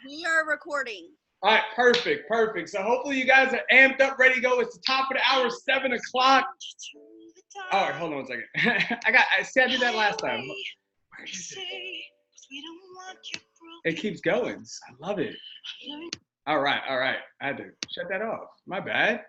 We are recording. All right, perfect, perfect. So hopefully you guys are amped up, ready to go. It's the top of the hour, 7 o'clock. All right, hold on a second. I said I did that last time. Where is it? It keeps going. I love it. All right. I had to shut that off. My bad,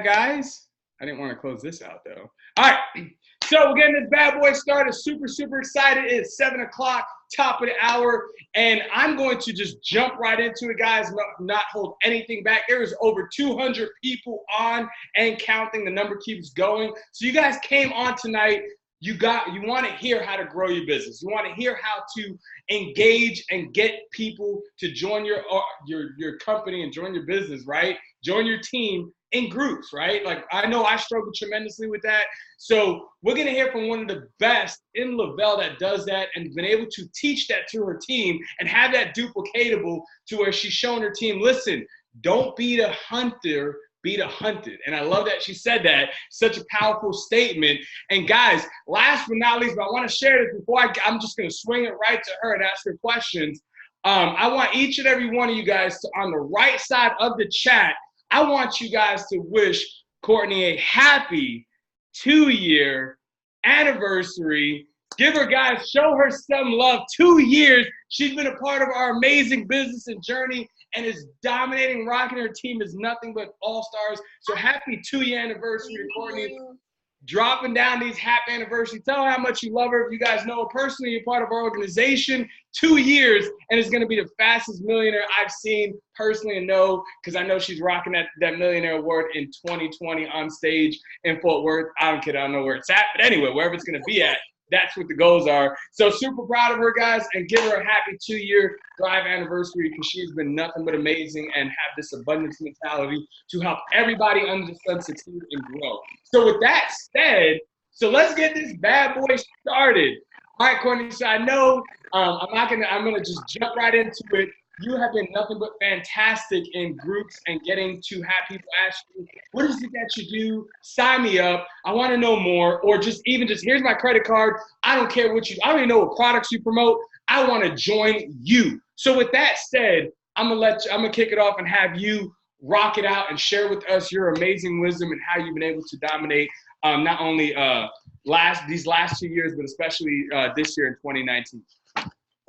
guys. I didn't want to close this out though. All right. So we're getting this bad boy started. Super excited. It's 7 o'clock, top of the hour. And I'm going to just jump right into it, guys, not hold anything back. There is over 200 people on and counting. The number keeps going. So you guys came on tonight. You want to hear how to grow your business. You want to hear how to engage and get people to join your company and join your business, right? Join your team in groups, right? Like, I know I struggle tremendously with that. So we're going to hear from one of the best in Lavelle that does that and been able to teach that to her team and have that duplicatable to where she's showing her team, listen, don't be the hunter, be the hunted. And I love that she said that. Such a powerful statement. And guys, last but not least, but I want to share this before I'm just going to swing it right to her and ask her questions. I want each and every one of you guys to, on the right side of the chat, I want you guys to wish Courtney a happy 2-year anniversary. Give her, guys, show her some love. 2 years. She's been a part of our amazing business and journey and is dominating, rocking. Her team is nothing but all-stars. So happy 2-year anniversary to Courtney. Dropping down these happy anniversary. Tell her how much you love her. If you guys know her personally, you're part of our organization. 2 years, and it's going to be the fastest millionaire I've seen personally and know, because I know she's rocking that millionaire award in 2020 on stage in Fort Worth. I don't know where it's at, but anyway, wherever it's going to be at, that's what the goals are. So super proud of her, guys, and give her a happy 2-year Thrive anniversary, because she's been nothing but amazing and have this abundance mentality to help everybody under the sun succeed and grow. So with that said, so let's get this bad boy started. All right, Courtney, so I know I'm gonna just jump right into it. You have been nothing but fantastic in groups and getting to have people ask you, what is it that you do? Sign me up. I want to know more. Or just here's my credit card. I don't care I don't even know what products you promote. I want to join you. So with that said, I'm gonna kick it off and have you rock it out and share with us your amazing wisdom and how you've been able to dominate not only these last 2 years, but especially this year in 2019.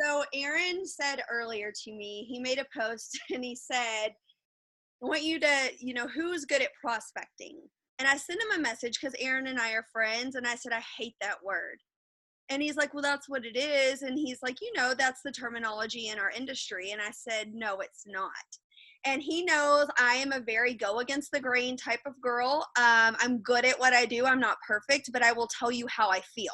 So Aaron said earlier to me, he made a post and he said, I want you to, who's good at prospecting? And I sent him a message because Aaron and I are friends. And I said, I hate that word. And he's like, well, that's what it is. And he's like, that's the terminology in our industry. And I said, no, it's not. And he knows I am a very go against the grain type of girl. I'm good at what I do. I'm not perfect, but I will tell you how I feel.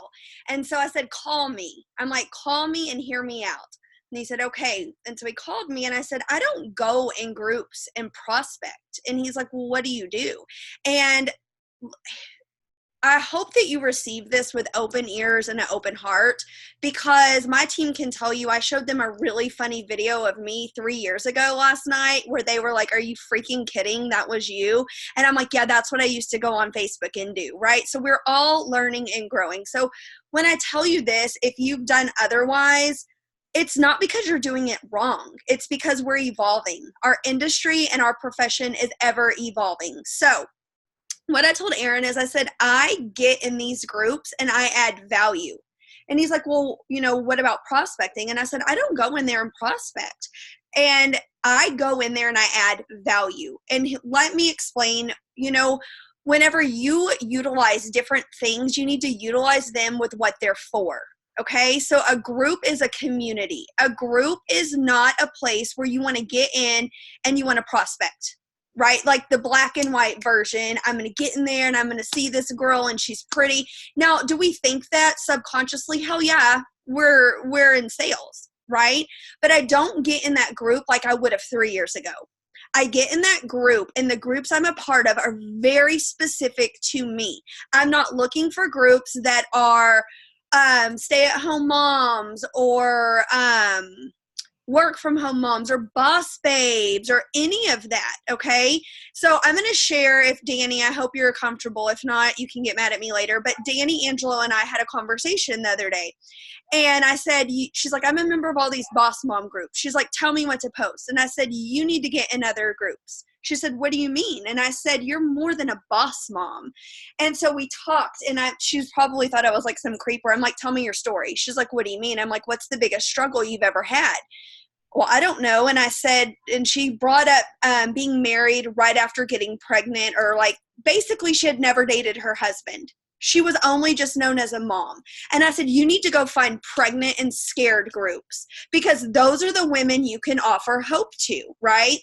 And so I said, call me. I'm like, call me and hear me out. And he said, okay. And so he called me and I said, I don't go in groups and prospect. And he's like, well, what do you do? And I hope that you receive this with open ears and an open heart, because my team can tell you, I showed them a really funny video of me 3 years ago last night where they were like, are you freaking kidding? That was you. And I'm like, yeah, that's what I used to go on Facebook and do, right? So we're all learning and growing. So when I tell you this, if you've done otherwise, it's not because you're doing it wrong. It's because we're evolving. Our industry and our profession is ever evolving. So what I told Aaron is I said, I get in these groups and I add value. And he's like, well, what about prospecting? And I said, I don't go in there and prospect. And I go in there and I add value. And let me explain, whenever you utilize different things, you need to utilize them with what they're for. Okay, so a group is a community. A group is not a place where you want to get in and you want to prospect. Right? Like the black and white version. I'm going to get in there and I'm going to see this girl and she's pretty. Now, do we think that subconsciously? Hell yeah, we're in sales, right? But I don't get in that group like I would have 3 years ago. I get in that group, and the groups I'm a part of are very specific to me. I'm not looking for groups that are stay-at-home moms or work from home moms or boss babes or any of that, okay? So I'm going to share, if Danny, I hope you're comfortable. If not, you can get mad at me later. But Danny, Angelo, and I had a conversation the other day. And I said, she's like, I'm a member of all these boss mom groups. She's like, tell me what to post. And I said, you need to get in other groups. She said, what do you mean? And I said, you're more than a boss mom. And so we talked, and she probably thought I was like some creeper. I'm like, tell me your story. She's like, what do you mean? I'm like, what's the biggest struggle you've ever had? Well, I don't know. And I said, and she brought up being married right after getting pregnant, or like basically she had never dated her husband. She was only just known as a mom. And I said, you need to go find pregnant and scared groups, because those are the women you can offer hope to, right?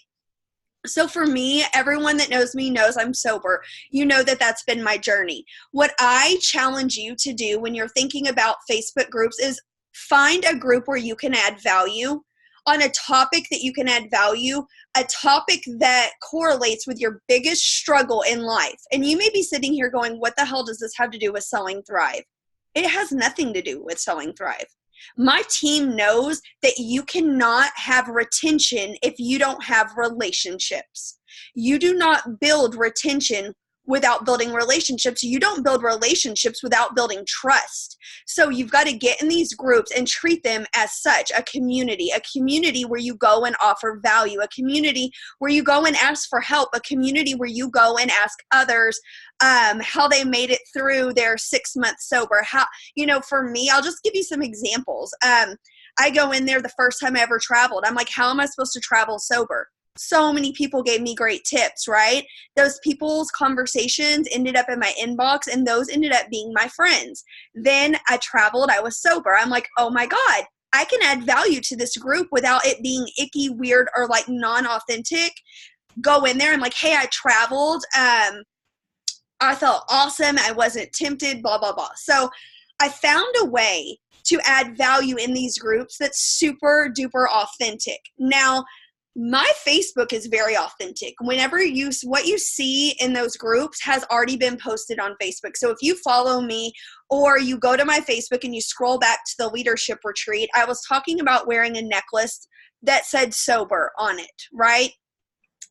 So for me, everyone that knows me knows I'm sober. You know that that's been my journey. What I challenge you to do when you're thinking about Facebook groups is find a group where you can add value on a topic that you can add value, a topic that correlates with your biggest struggle in life. And you may be sitting here going, what the hell does this have to do with Selling Thrive? It has nothing to do with Selling Thrive. My team knows that you cannot have retention if you don't have relationships. You do not build retention without building relationships. You don't build relationships without building trust. So you've got to get in these groups and treat them as such, a community where you go and offer value, a community where you go and ask for help, a community where you go and ask others how they made it through their 6 months sober. How, for me, I'll just give you some examples. I go in there the first time I ever traveled. I'm like, how am I supposed to travel sober? So many people gave me great tips, right? Those people's conversations ended up in my inbox, and those ended up being my friends. Then I traveled, I was sober. I'm like, oh my God, I can add value to this group without it being icky, weird, or like non-authentic. Go in there and like, hey, I traveled. I felt awesome. I wasn't tempted, blah, blah, blah. So I found a way to add value in these groups that's super duper authentic. Now, my Facebook is very authentic. Whenever what you see in those groups has already been posted on Facebook. So if you follow me or you go to my Facebook and you scroll back to the leadership retreat, I was talking about wearing a necklace that said sober on it, right?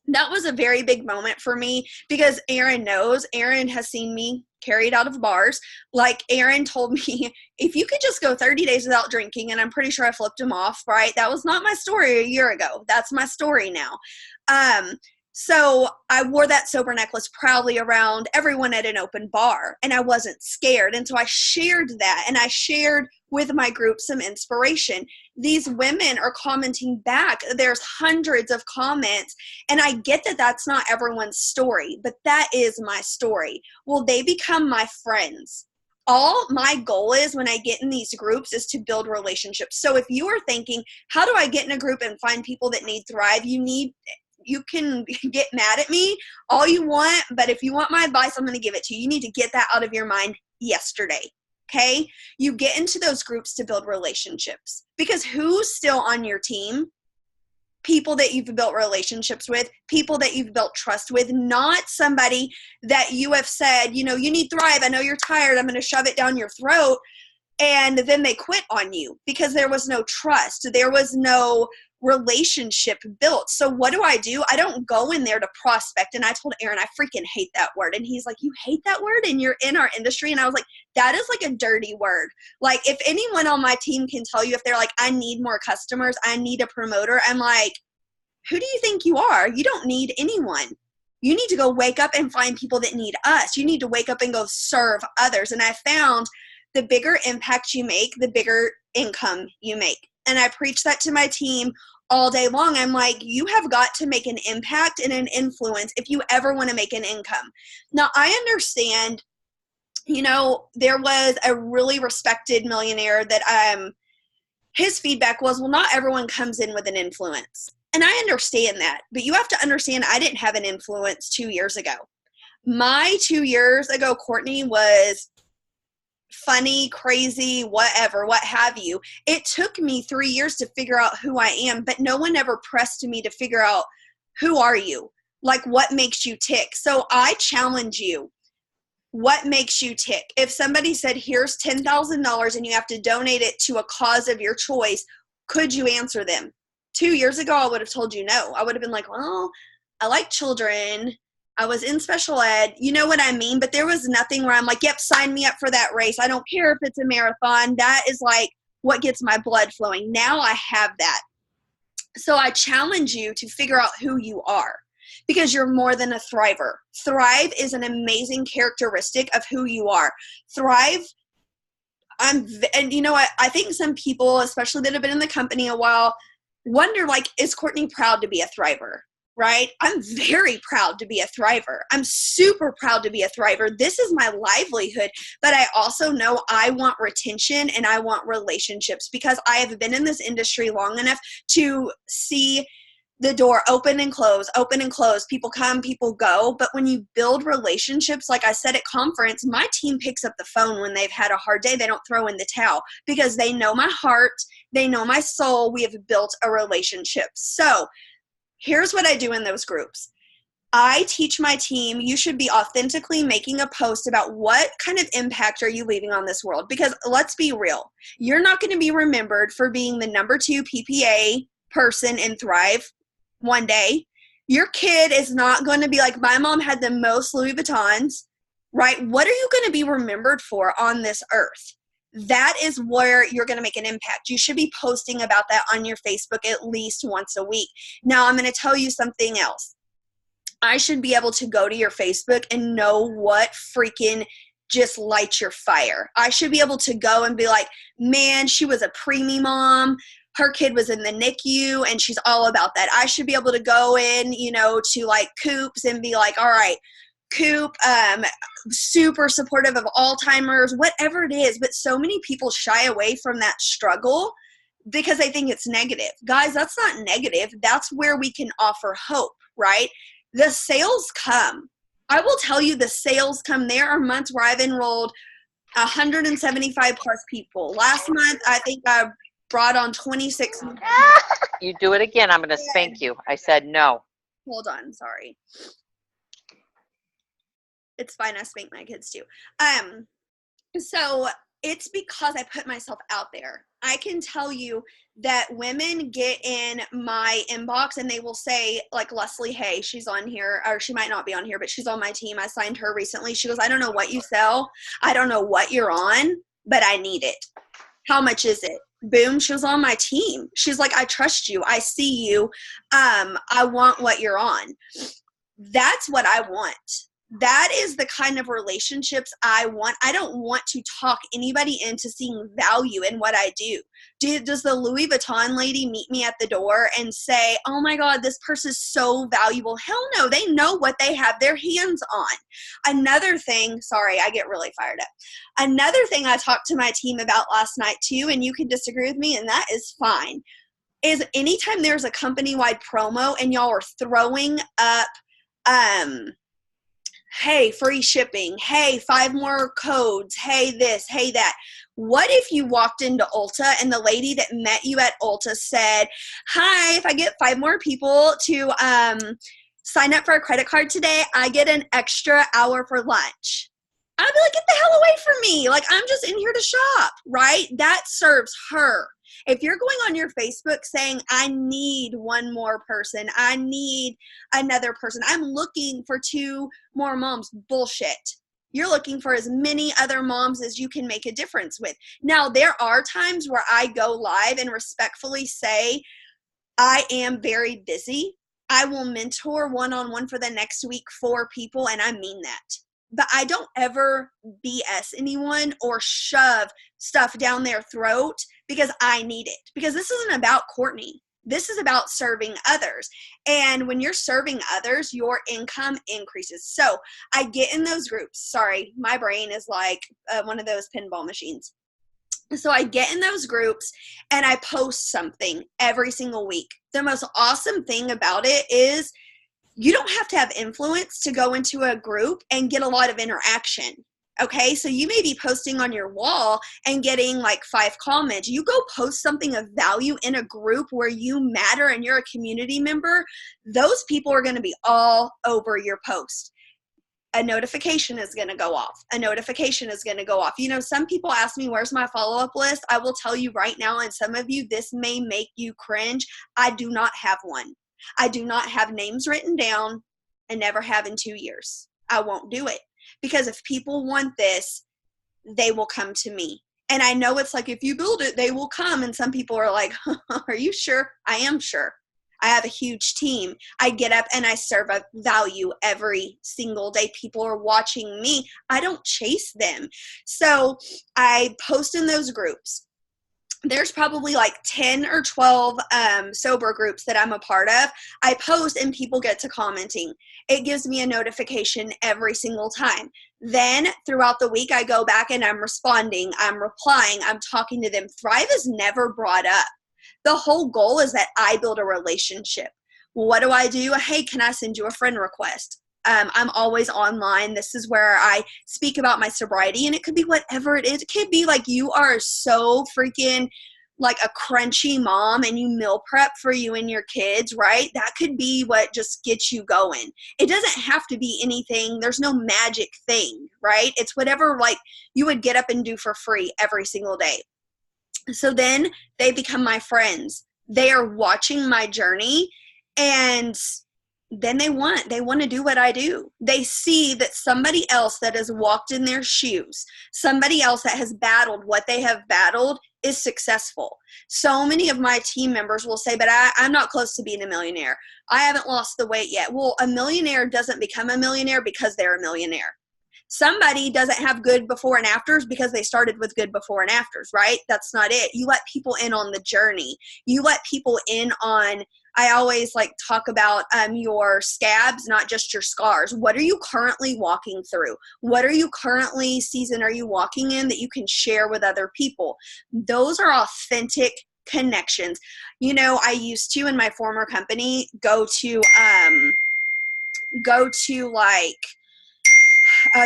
That was a very big moment for me, because Aaron has seen me carried out of bars. Like Aaron told me, if you could just go 30 days without drinking, and I'm pretty sure I flipped him off, right? That was not my story a year ago. That's my story now. So I wore that sober necklace proudly around everyone at an open bar, and I wasn't scared. And so I shared that, and I shared with my group some inspiration. These women are commenting back. There's hundreds of comments, and I get that that's not everyone's story, but that is my story. Well, they become my friends. All my goal is when I get in these groups is to build relationships. So if you are thinking, how do I get in a group and find people that need Thrive? You can get mad at me all you want, but if you want my advice, I'm going to give it to you. You need to get that out of your mind yesterday. Okay? You get into those groups to build relationships, because who's still on your team? People that you've built relationships with, people that you've built trust with, not somebody that you have said, you need Thrive. I know you're tired. I'm going to shove it down your throat. And then they quit on you because there was no trust. There was no relationship built. So what do? I don't go in there to prospect. And I told Aaron, I freaking hate that word. And he's like, you hate that word? And you're in our industry? And I was like, that is like a dirty word. Like, if anyone on my team can tell you, if they're like, I need more customers, I need a promoter, I'm like, who do you think you are? You don't need anyone. You need to go wake up and find people that need us. You need to wake up and go serve others. And I found the bigger impact you make, the bigger income you make. And I preach that to my team all day long. I'm like, you have got to make an impact and an influence if you ever want to make an income. Now, I understand, there was a really respected millionaire that his feedback was, well, not everyone comes in with an influence. And I understand that. But you have to understand, I didn't have an influence 2 years ago. My 2 years ago, Courtney, was funny, crazy, whatever, what have you. It took me 3 years to figure out who I am, but no one ever pressed me to figure out, who are you? Like, what makes you tick? So I challenge you. What makes you tick? If somebody said, here's $10,000 and you have to donate it to a cause of your choice, could you answer them? 2 years ago, I would have told you no. I would have been like, well, I like children. I was in special ed. You know what I mean? But there was nothing where I'm like, yep, sign me up for that race. I don't care if it's a marathon. That is like what gets my blood flowing. Now I have that. So I challenge you to figure out who you are, because you're more than a thriver. Thrive is an amazing characteristic of who you are. Thrive, and you know what? I think some people, especially that have been in the company a while, wonder, like, is Courtney proud to be a thriver? Right? I'm very proud to be a thriver. I'm super proud to be a thriver. This is my livelihood, but I also know I want retention and I want relationships, because I have been in this industry long enough to see the door open and close, people come, people go. But when you build relationships, like I said at conference, my team picks up the phone when they've had a hard day. They don't throw in the towel, because they know my heart, they know my soul. We have built a relationship. So here's what I do in those groups. I teach my team, you should be authentically making a post about what kind of impact are you leaving on this world. Because let's be real, you're not going to be remembered for being the number 2 PPA person in Thrive one day. Your kid is not going to be like, my mom had the most Louis Vuittons, right? What are you going to be remembered for on this earth? That is where you're going to make an impact. You should be posting about that on your Facebook at least once a week. Now, I'm going to tell you something else. I should be able to go to your Facebook and know what freaking just lights your fire. I should be able to go and be like, man, she was a preemie mom. Her kid was in the NICU and she's all about that. I should be able to go in, you know, to like Coops and be like, all right, Coop, super supportive of Alzheimer's, whatever it is. But so many people shy away from that struggle because they think it's negative. Guys, that's not negative. That's where we can offer hope, right? The sales come. I will tell you, the sales come. There are months where I've enrolled 175 plus people. Last month, I think I brought on 26. You do it again, I'm going to spank you. I said no. Hold on, sorry. It's fine. I spank my kids too. So it's because I put myself out there. I can tell you that women get in my inbox and they will say, like Leslie Hay, she's on here, or she might not be on here, but she's on my team. I signed her recently. She goes, I don't know what you sell. I don't know what you're on, but I need it. How much is it? Boom, she was on my team. She's like, I trust you. I see you. I want what you're on. That's what I want. That is the kind of relationships I want. I don't want to talk anybody into seeing value in what I do. Does the Louis Vuitton lady meet me at the door and say, oh my God, this purse is so valuable? Hell no, they know what they have their hands on. Another thing, sorry, I get really fired up. Another thing I talked to my team about last night too, and you can disagree with me, and that is fine, is anytime there's a company-wide promo and y'all are throwing up, hey, free shipping, hey, 5 more codes, hey, this, hey, that. What if you walked into Ulta and the lady that met you at Ulta said, hi, if I get 5 more people to sign up for a credit card today, I get an extra hour for lunch. I'd be like, get the hell away from me. Like, I'm just in here to shop, right? That serves her. If you're going on your Facebook saying, I need 1 more person, I need another person, I'm looking for 2 more moms, bullshit. You're looking for as many other moms as you can make a difference with. Now, there are times where I go live and respectfully say, I am very busy. I will mentor one-on-one for the next week 4 people, and I mean that. But I don't ever BS anyone or shove stuff down their throat because I need it. Because this isn't about Courtney. This is about serving others. And when you're serving others, your income increases. So I get in those groups. Sorry, my brain is like one of those pinball machines. So I get in those groups and I post something every single week. The most awesome thing about it is you don't have to have influence to go into a group and get a lot of interaction. Okay, so you may be posting on your wall and getting like 5 comments. You go post something of value in a group where you matter and you're a community member, those people are going to be all over your post. a notification is going to go off. A notification is going to go off. You know, some people ask me, where's my follow-up list? I will tell you right now, and some of you, this may make you cringe. I do not have one. I do not have names written down and never have in 2 years. I won't do it because if people want this, they will come to me. And I know it's like, if you build it, they will come. And some people are like, are you sure? I am sure. I have a huge team. I get up and I serve a value every single day. People are watching me. I don't chase them. So I post in those groups. There's probably like 10 or 12 sober groups that I'm a part of. I post and people get to commenting. It gives me a notification every single time. Then throughout the week, I go back and I'm responding, I'm replying, I'm talking to them. Thrive is never brought up. The whole goal is that I build a relationship. What do? Hey, can I send you a friend request? I'm always online. This is where I speak about my sobriety, and it could be whatever it is. It could be like you are so freaking like a crunchy mom and you meal prep for you and your kids, right? That could be what just gets you going. It doesn't have to be anything. There's no magic thing, right? It's whatever like you would get up and do for free every single day. So then they become my friends. They are watching my journey, and then they want to do what I do. They see that somebody else that has walked in their shoes, somebody else that has battled what they have battled is successful. So many of my team members will say, but I'm not close to being a millionaire. I haven't lost the weight yet. Well, a millionaire doesn't become a millionaire because they're a millionaire. Somebody doesn't have good before and afters because they started with good before and afters, right? That's not it. You let people in on the journey. You let people in on, I always like talk about your scabs, not just your scars. What are you currently walking through? What season are you walking in that you can share with other people? Those are authentic connections. You know, I used to, in my former company, go to like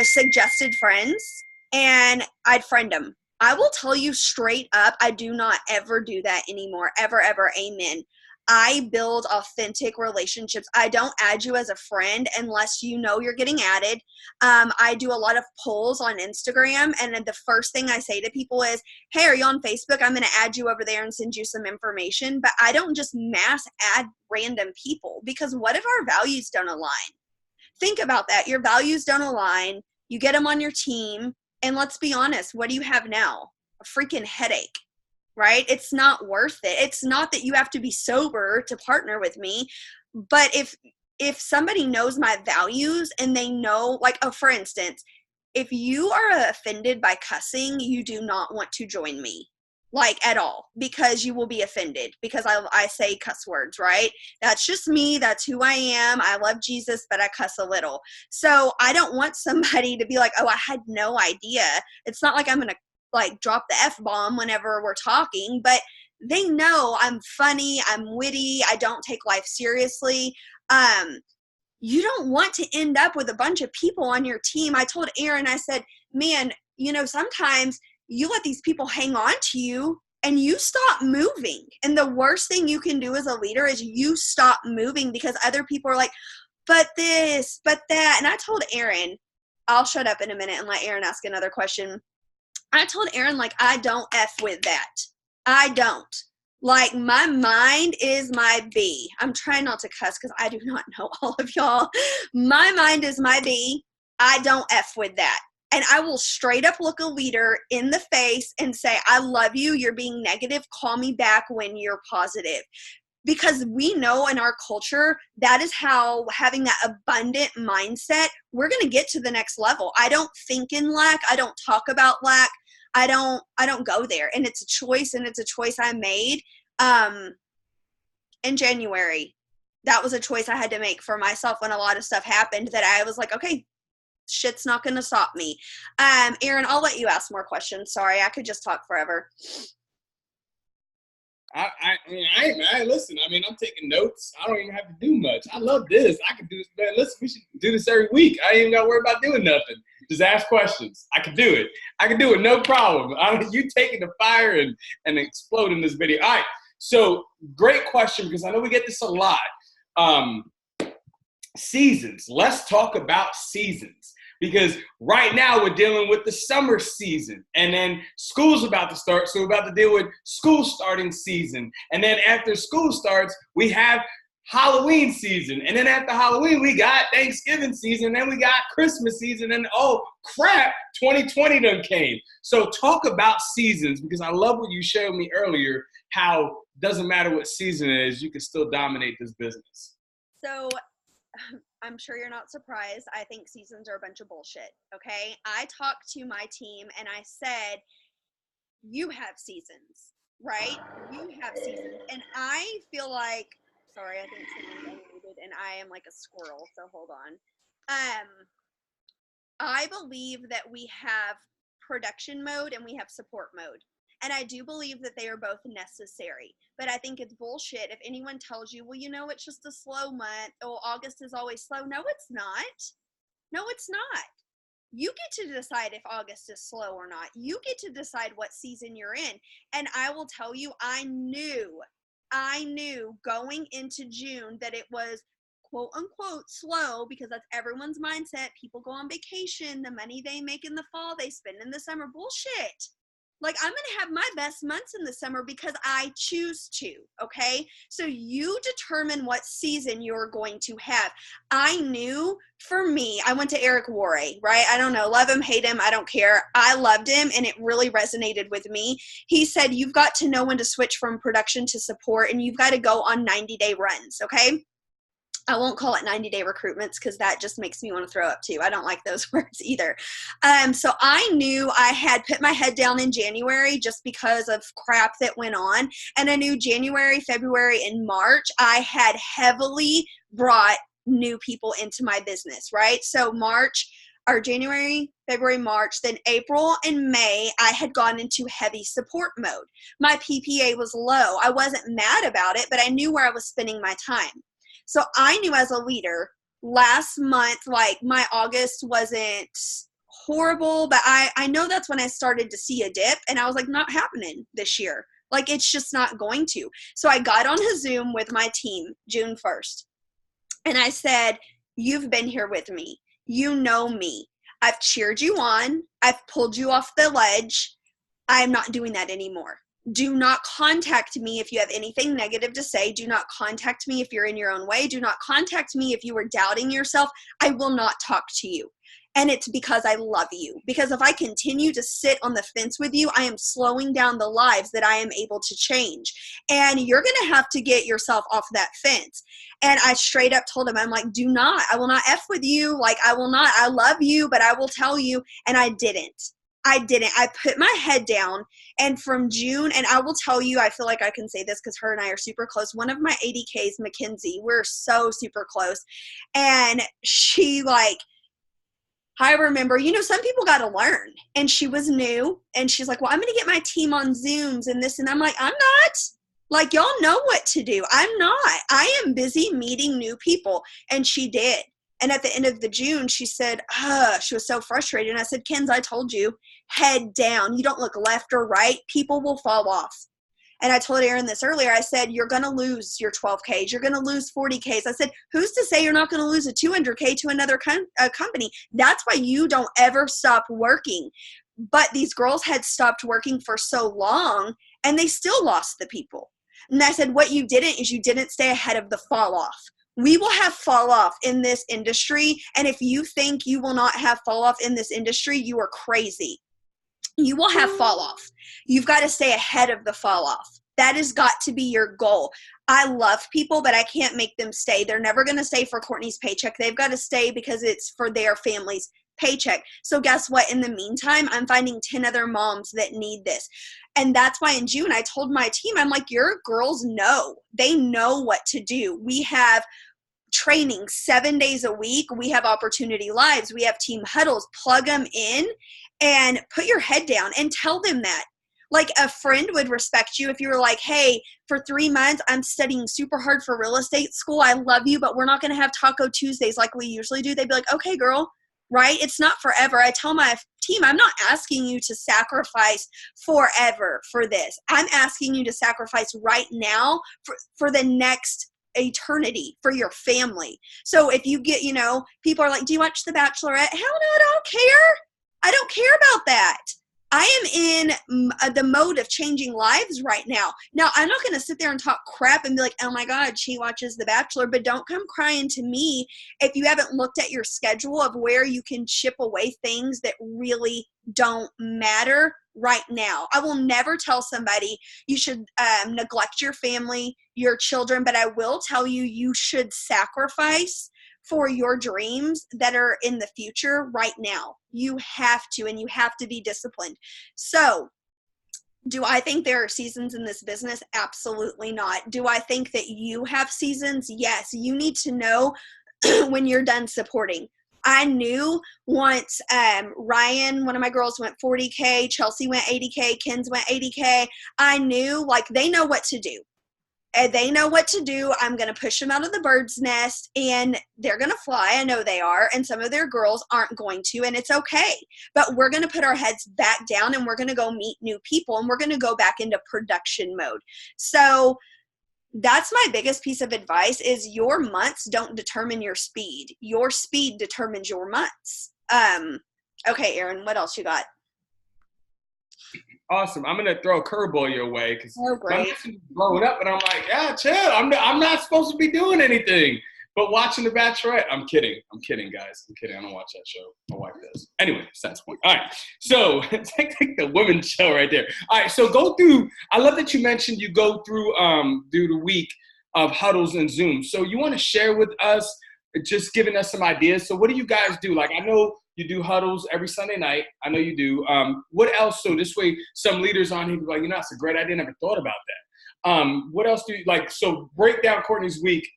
suggested friends, and I'd friend them. I will tell you straight up, I do not ever do that anymore. Ever, ever. Amen. I build authentic relationships. I don't add you as a friend unless you know you're getting added. I do a lot of polls on Instagram, and then the first thing I say to people is, hey, are you on Facebook? I'm going to add you over there and send you some information. But I don't just mass add random people, because what if our values don't align? Think about that. Your values don't align. You get them on your team, and let's be honest, what do you have now? A freaking headache. Right? It's not worth it. It's not that you have to be sober to partner with me, but if somebody knows my values and they know, like, for instance, if you are offended by cussing, you do not want to join me, like, at all, because you will be offended because I say cuss words, right? That's just me. That's who I am. I love Jesus, but I cuss a little. So I don't want somebody to be like, oh, I had no idea. It's not like I'm going to like drop the F-bomb whenever we're talking, but they know I'm funny, I'm witty, I don't take life seriously. You don't want to end up with a bunch of people on your team. I told Aaron, I said, man, you know, sometimes you let these people hang on to you and you stop moving. And the worst thing you can do as a leader is you stop moving because other people are like, but this, but that. And I told Aaron, I'll shut up in a minute and let Aaron ask another question. I told Aaron, like, I don't F with that. I don't. Like, my mind is my B. I'm trying not to cuss because I do not know all of y'all. My mind is my B. I don't F with that. And I will straight up look a leader in the face and say, I love you. You're being negative. Call me back when you're positive. Because we know in our culture, that is how having that abundant mindset, we're going to get to the next level. I don't think in lack. I don't talk about lack. I don't go there. And it's a choice, and it's a choice I made in January. That was a choice I had to make for myself when a lot of stuff happened that I was like, okay, shit's not going to stop me. Aaron, I'll let you ask more questions. Sorry, I could just talk forever. I listen. I mean, I'm taking notes. I don't even have to do much. I love this. I can do this, man. Listen, we should do this every week. I ain't even got to worry about doing nothing. Just ask questions. I can do it. I can do it, no problem. You taking the fire and exploding this video. All right. So great question, because I know we get this a lot. Seasons. Let's talk about seasons. because right now we're dealing with the summer season, and then school's about to start, so we're about to deal with school starting season. And then after school starts, we have Halloween season. And then after Halloween, we got Thanksgiving season, then we got Christmas season, and oh crap, 2020 done came. So talk about seasons, because I love what you showed me earlier, how doesn't matter what season it is, you can still dominate this business. So I'm sure you're not surprised. I think seasons are a bunch of bullshit, okay? I talked to my team and I said, you have seasons, right? You have seasons. And I feel like, sorry, I think someone's unmuted and I am like a squirrel, so hold on. I believe that we have production mode and we have support mode. And I do believe that they are both necessary. But I think it's bullshit if anyone tells you, well, you know, it's just a slow month. Oh, August is always slow. No, it's not. No, it's not. You get to decide if August is slow or not. You get to decide what season you're in. And I will tell you, I knew going into June that it was quote unquote slow, because that's everyone's mindset. People go on vacation. The money they make in the fall, they spend in the summer. Bullshit. Like, I'm going to have my best months in the summer because I choose to, okay? So you determine what season you're going to have. I knew, for me, I went to Eric Worre, right? I don't know, love him, hate him, I don't care. I loved him, and it really resonated with me. He said, you've got to know when to switch from production to support, and you've got to go on 90-day runs, okay? I won't call it 90-day recruitments because that just makes me want to throw up too. I don't like those words either. So I knew I had put my head down in January just because of crap that went on. And I knew January, February, and March, I had heavily brought new people into my business, right? So January, February, March, then April and May, I had gone into heavy support mode. My PPA was low. I wasn't mad about it, but I knew where I was spending my time. So I knew as a leader last month, like my August wasn't horrible, but I know that's when I started to see a dip, and I was like, not happening this year. Like, it's just not going to. So I got on a Zoom with my team June 1st, and I said, you've been here with me. You know me. I've cheered you on. I've pulled you off the ledge. I'm not doing that anymore. Do not contact me if you have anything negative to say. Do not contact me if you're in your own way. Do not contact me if you are doubting yourself. I will not talk to you. And it's because I love you. Because if I continue to sit on the fence with you, I am slowing down the lives that I am able to change. And you're going to have to get yourself off that fence. And I straight up told him, I'm like, I will not F with you. Like, I will not. I love you, but I will tell you. And I didn't. I put my head down, and from June, and I will tell you, I feel like I can say this because her and I are super close. One of my ADKs, Mackenzie, we're so super close. And she I remember, some people got to learn, and she was new, and she's like, well, I'm going to get my team on Zooms and this, and I'm like, I'm not. Like, y'all know what to do. I'm not. I am busy meeting new people, and she did. And at the end of the June, she said, she was so frustrated. And I said, Kenz, I told you, head down. You don't look left or right. People will fall off. And I told Aaron this earlier. I said, you're going to lose your 12Ks. You're going to lose 40Ks. I said, who's to say you're not going to lose a 200K to another company? That's why you don't ever stop working. But these girls had stopped working for so long, and they still lost the people. And I said, what you didn't is you didn't stay ahead of the fall off. We will have fall off in this industry. And if you think you will not have fall off in this industry, you are crazy. You will have fall off. You've got to stay ahead of the fall off. That has got to be your goal. I love people, but I can't make them stay. They're never going to stay for Courtney's paycheck. They've got to stay because it's for their family's paycheck. So guess what? In the meantime, I'm finding 10 other moms that need this. And that's why in June, I told my team, I'm like, your girls know. They know what to do. We have training 7 days a week. We have opportunity lives. We have team huddles. Plug them in and put your head down and tell them that. Like, a friend would respect you if you were like, hey, for 3 months, I'm studying super hard for real estate school. I love you, but we're not going to have Taco Tuesdays like we usually do. They'd be like, okay, girl, right? It's not forever. I tell my team, I'm not asking you to sacrifice forever for this. I'm asking you to sacrifice right now for the next eternity for your family. So if you get, people are like, do you watch The Bachelorette? Hell no, I don't care. I don't care about that. I am in the mode of changing lives right now. Now, I'm not going to sit there and talk crap and be like, oh my God, she watches The Bachelor, but don't come crying to me if you haven't looked at your schedule of where you can chip away things that really don't matter right now. I will never tell somebody you should neglect your family, your children, but I will tell you, you should sacrifice for your dreams that are in the future right now. You have to, and you have to be disciplined. So, do I think there are seasons in this business? Absolutely not. Do I think that you have seasons? Yes. You need to know when you're done supporting. I knew once Ryan, one of my girls, went 40K, Chelsea went 80K, Kens went 80K. I knew, like, they know what to do. And they know what to do. I'm going to push them out of the bird's nest, and they're going to fly. I know they are. And some of their girls aren't going to, and it's okay. But we're going to put our heads back down, and we're going to go meet new people, and we're going to go back into production mode. So that's my biggest piece of advice is your months don't determine your speed. Your speed determines your months. Okay, Aaron, what else you got? Awesome. I'm gonna throw a curveball your way because my great. mission is blowing up, and I'm like, yeah, chill. I'm not supposed to be doing anything but watching The Bachelorette. I'm kidding, guys. I'm kidding. I don't watch that show. My wife does. Anyway, that's the point. All right. So it's like the women's show right there. All right. So go through. I love that you mentioned you go through the week of huddles and Zooms. So you want to share with us, just giving us some ideas. So what do you guys do? Like, I know you do huddles every Sunday night. I know you do. What else? So this way, some leaders on here be like, that's a great idea. Never thought about that. What else do you like? So break down Courtney's week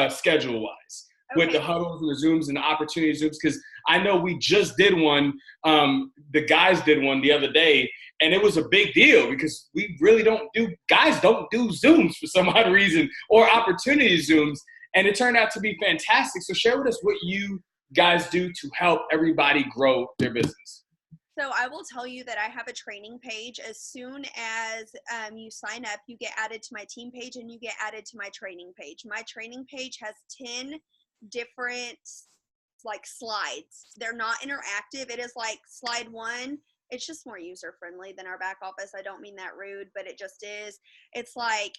schedule-wise with the huddles and the Zooms and the opportunity Zooms, because I know we just did one. The guys did one the other day, and it was a big deal because we really guys don't do Zooms for some odd reason, or opportunity Zooms, and it turned out to be fantastic. So share with us what you guys do to help everybody grow their business. So I will tell you that I have a training page. As soon as you sign up, you get added to my team page and you get added to my training page. My training page has 10 different slides. They're not interactive. It is like slide 1. It's just more user friendly than our back office. I don't mean that rude, but it just is. It's like,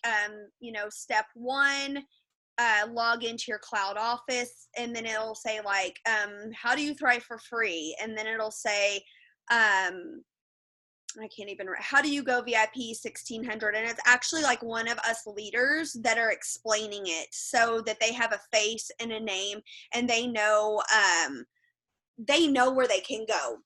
step 1, log into your cloud office, and then it'll say how do you thrive for free? And then it'll say, how do you go VIP 1600? And it's actually like one of us leaders that are explaining it so that they have a face and a name, and they know where they can go.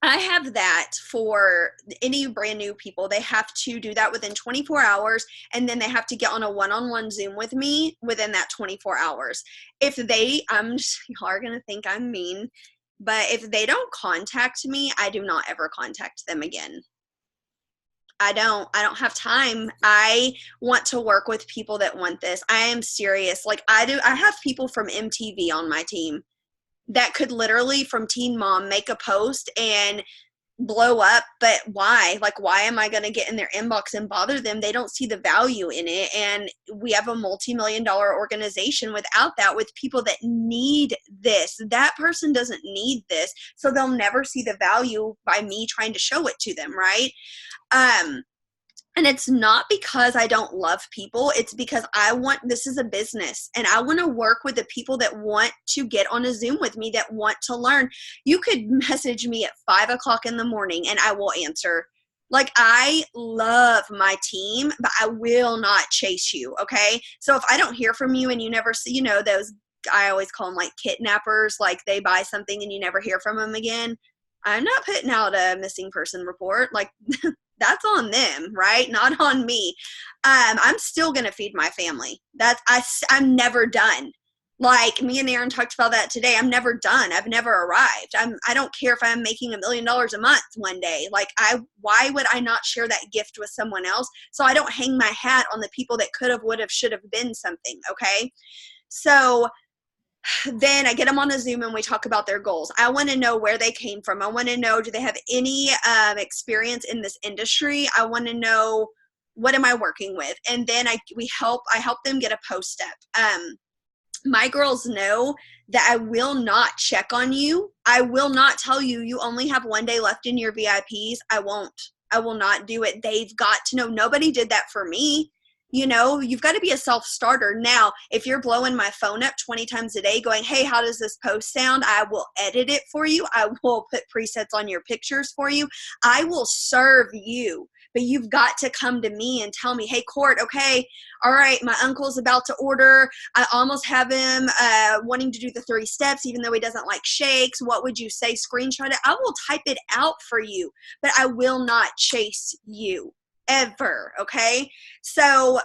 I have that for any brand new people. They have to do that within 24 hours, and then they have to get on a one-on-one Zoom with me within that 24 hours. If y'all are going to think I'm mean, but if they don't contact me, I do not ever contact them again. I don't have time. I want to work with people that want this. I am serious. I have people from MTV on my team that could literally, from Teen Mom, make a post and blow up. But why? Why am I going to get in their inbox and bother them? They don't see the value in it. And we have a multi-million-dollar organization without that, with people that need this. That person doesn't need this, so they'll never see the value by me trying to show it to them, right? And it's not because I don't love people. It's because this is a business, and I want to work with the people that want to get on a Zoom with me, that want to learn. You could message me at 5:00 in the morning and I will answer. I love my team, but I will not chase you. Okay. So if I don't hear from you and you never see, those, I always call them kidnappers, they buy something and you never hear from them again. I'm not putting out a missing person report. That's on them, right? Not on me. I'm still going to feed my family. I'm never done. Me and Aaron talked about that today. I'm never done. I've never arrived. I don't care if I'm making $1 million a month one day. Why would I not share that gift with someone else? So I don't hang my hat on the people that could have, would have, should have been something. Okay. So then I get them on a Zoom and we talk about their goals. I want to know where they came from. I want to know, do they have any experience in this industry? I want to know what am I working with? And then I help them get a post step. My girls know that I will not check on you. I will not tell you, you only have 1 day left in your VIPs. I will not do it. They've got to know. Nobody did that for me. You know, you've got to be a self-starter. Now, if you're blowing my phone up 20 times a day going, hey, how does this post sound? I will edit it for you. I will put presets on your pictures for you. I will serve you. But you've got to come to me and tell me, hey, Court, okay, all right, my uncle's about to order. I almost have him wanting to do the 3 steps, even though he doesn't like shakes. What would you say? Screenshot it. I will type it out for you, but I will not chase you. Ever. Okay. So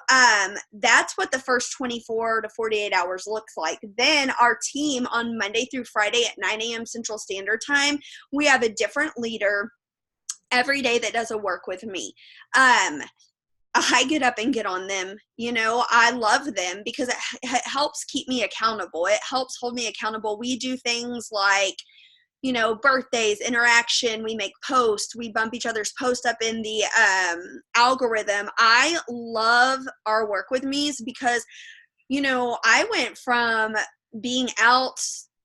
that's what the first 24 to 48 hours looks like. Then our team on Monday through Friday at 9 a.m. Central Standard Time, we have a different leader every day that does a work with me. I get up and get on them. You know, I love them because it helps keep me accountable. It helps hold me accountable. We do things like, you know, birthdays, interaction, we make posts, we bump each other's posts up in the algorithm. I love our work with me's because, you know, I went from being out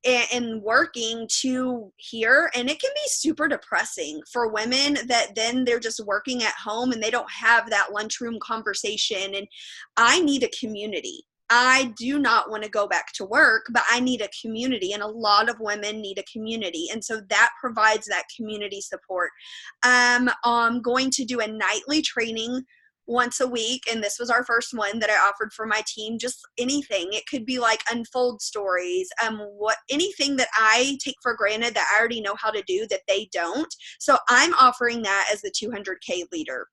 and working to here, and it can be super depressing for women that then they're just working at home and they don't have that lunchroom conversation. And I need a community. I do not want to go back to work, but I need a community, and a lot of women need a community. And so that provides that community support. I'm going to do a nightly training once a week, and this was our first one that I offered for my team. Just anything. It could be like unfold stories, anything that I take for granted that I already know how to do that they don't. So I'm offering that as the 200K leader.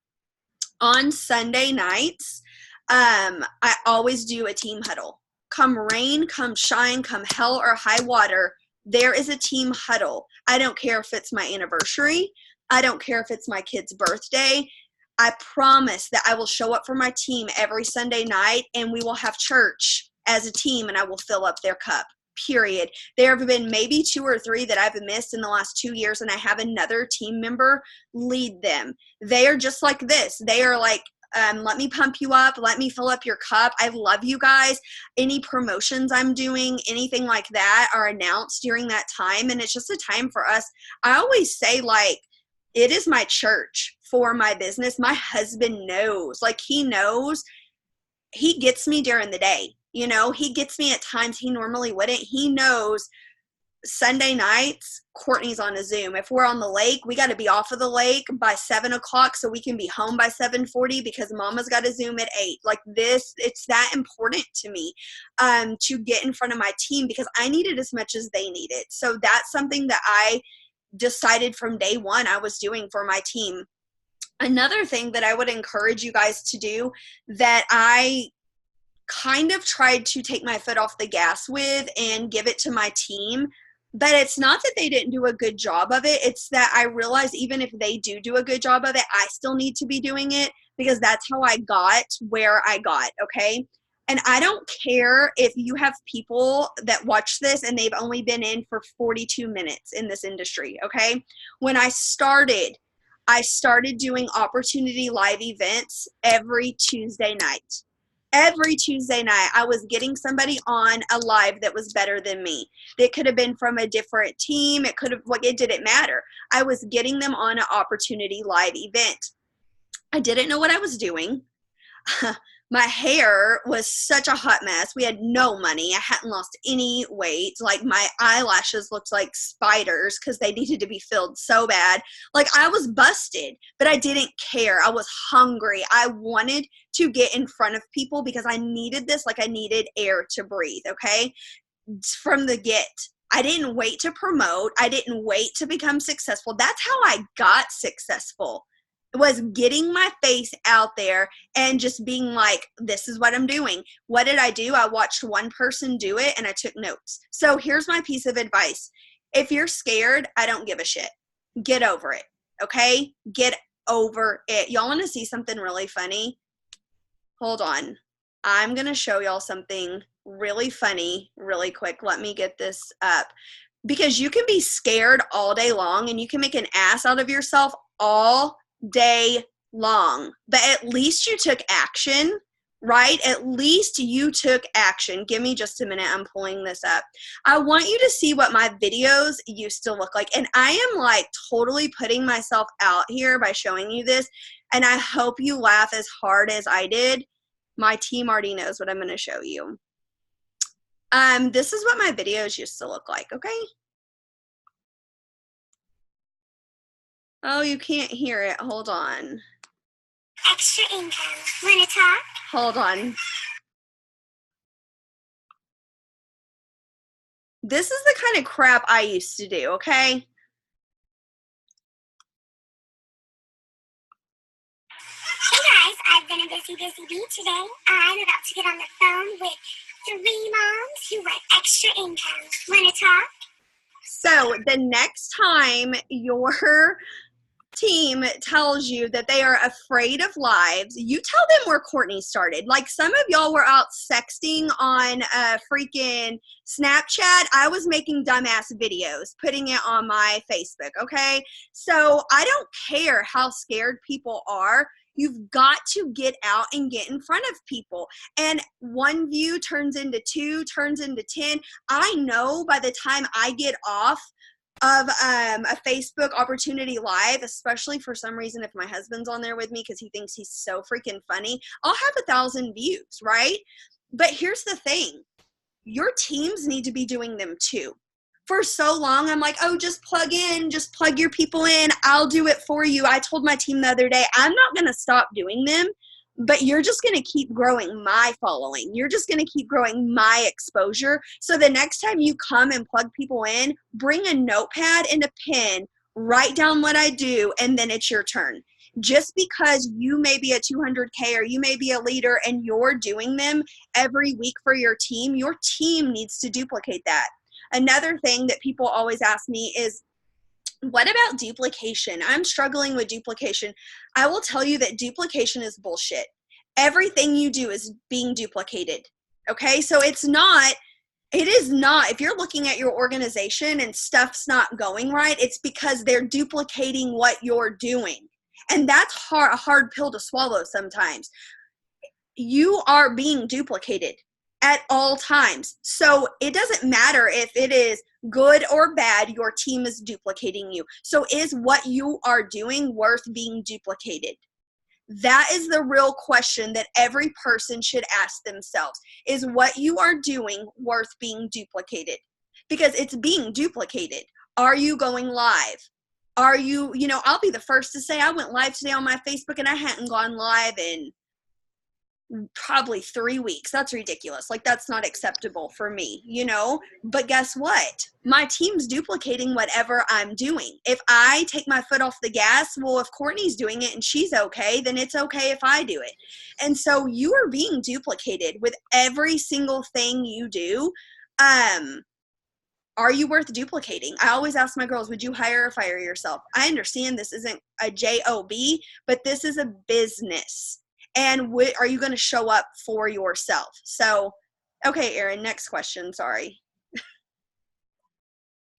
On Sunday nights, I always do a team huddle. Come rain, come shine, come hell or high water, there is a team huddle. I don't care if it's my anniversary. I don't care if it's my kid's birthday. I promise that I will show up for my team every Sunday night, and we will have church as a team, and I will fill up their cup. Period. There have been maybe 2 or 3 that I've missed in the last 2 years, and I have another team member lead them. They are just like this. They are like, let me pump you up. Let me fill up your cup. I love you guys. Any promotions I'm doing, anything like that are announced during that time. And it's just a time for us. I always say, like, it is my church for my business. My husband knows, like, he knows. He gets me during the day. You know, he gets me at times he normally wouldn't. He knows Sunday nights, Courtney's on a Zoom. If we're on the lake, we got to be off of the lake by 7 o'clock so we can be home by 7:40 because Mama's got a Zoom at 8. Like this, it's that important to me to get in front of my team because I need it as much as they need it. So that's something that I decided from day one I was doing for my team. Another thing that I would encourage you guys to do that I kind of tried to take my foot off the gas with and give it to my team, but it's not that they didn't do a good job of it. It's that I realize even if they do a good job of it, I still need to be doing it because that's how I got where I got, okay? And I don't care if you have people that watch this and they've only been in for 42 minutes in this industry, okay? When I started doing Opportunity Live events every Tuesday night. Every Tuesday night, I was getting somebody on a live that was better than me. It could have been from a different team. It didn't matter. I was getting them on an Opportunity Live event. I didn't know what I was doing. My hair was such a hot mess. We had no money. I hadn't lost any weight. Like my eyelashes looked like spiders because they needed to be filled so bad. Like I was busted, but I didn't care. I was hungry. I wanted to get in front of people because I needed this, like I needed air to breathe, okay? From the get. I didn't wait to promote. I didn't wait to become successful. That's how I got successful. Was getting my face out there and just being like, this is what I'm doing. What did I do? I watched one person do it and I took notes. So here's my piece of advice. If you're scared, I don't give a shit. Get over it. Okay? Get over it. Y'all want to see something really funny? Hold on. I'm going to show y'all something really funny really quick. Let me get this up. Because you can be scared all day long and you can make an ass out of yourself all day long, but at least you took action, right? At least you took action. Give me just a minute. I'm pulling this up. I want you to see what my videos used to look like. And I am like totally putting myself out here by showing you this. And I hope you laugh as hard as I did. My team already knows what I'm going to show you. This is what my videos used to look like, okay? Oh, you can't hear it. Hold on. Extra income. Wanna talk? Hold on. This is the kind of crap I used to do, okay? Hey guys, I've been a busy bee today. I'm about to get on the phone with 3 moms who want extra income. Wanna talk? So the next time your team tells you that they are afraid of lives, you tell them where Courtney started. Like some of y'all were out sexting on freaking Snapchat. I was making dumbass videos, putting it on my Facebook, okay? So I don't care how scared people are. You've got to get out and get in front of people. And 1 view turns into 2, turns into 10. I know by the time I get off of a Facebook opportunity live, especially for some reason if my husband's on there with me because he thinks he's so freaking funny, I'll have 1,000 views, right? But here's the thing. Your teams need to be doing them too. For so long, I'm like, oh, just plug your people in. I'll do it for you. I told my team the other day, I'm not going to stop doing them, but you're just going to keep growing my following. You're just going to keep growing my exposure. So the next time you come and plug people in, bring a notepad and a pen, write down what I do, and then it's your turn. Just because you may be a 200K or you may be a leader and you're doing them every week for your team needs to duplicate that. Another thing that people always ask me is, what about duplication? I'm struggling with duplication. I will tell you that duplication is bullshit. Everything you do is being duplicated. Okay, so it is not, if you're looking at your organization and stuff's not going right, it's because they're duplicating what you're doing. And that's a hard pill to swallow sometimes. You are being duplicated at all times. So it doesn't matter if it is good or bad, your team is duplicating you. So is what you are doing worth being duplicated? That is the real question that every person should ask themselves. Is what you are doing worth being duplicated? Because it's being duplicated. Are you going live? Are you, I'll be the first to say I went live today on my Facebook and I hadn't gone live in probably 3 weeks. That's ridiculous. Like, that's not acceptable for me, but guess what? My team's duplicating whatever I'm doing. If I take my foot off the gas, well, if Courtney's doing it and she's okay, then it's okay if I do it. And so you are being duplicated with every single thing you do. Are you worth duplicating? I always ask my girls, would you hire or fire yourself? I understand this isn't a job, but this is a business. And are you going to show up for yourself? So, okay, Aaron, next question. Sorry.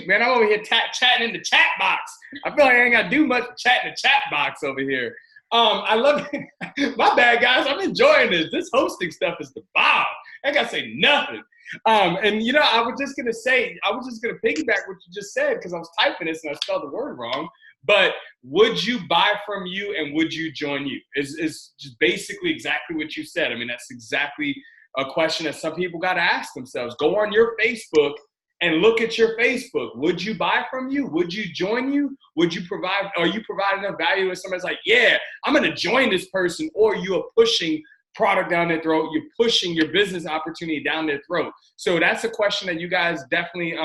Man, I'm over here chatting in the chat box. I feel like I ain't got to do much chatting in the chat box over here. I love it. My bad, guys. I'm enjoying this. This hosting stuff is the bomb. I ain't got to say nothing. And, I was just going to piggyback what you just said because I was typing this and I spelled the word wrong. But would you buy from you and would you join you? Is just basically exactly what you said. I mean, that's exactly a question that some people got to ask themselves. Go on your Facebook and look at your Facebook. Would you buy from you? Would you join you? Are you providing enough value when somebody's like, yeah, I'm going to join this person, or you are pushing product down their throat, you're pushing your business opportunity down their throat. So that's a question that you guys definitely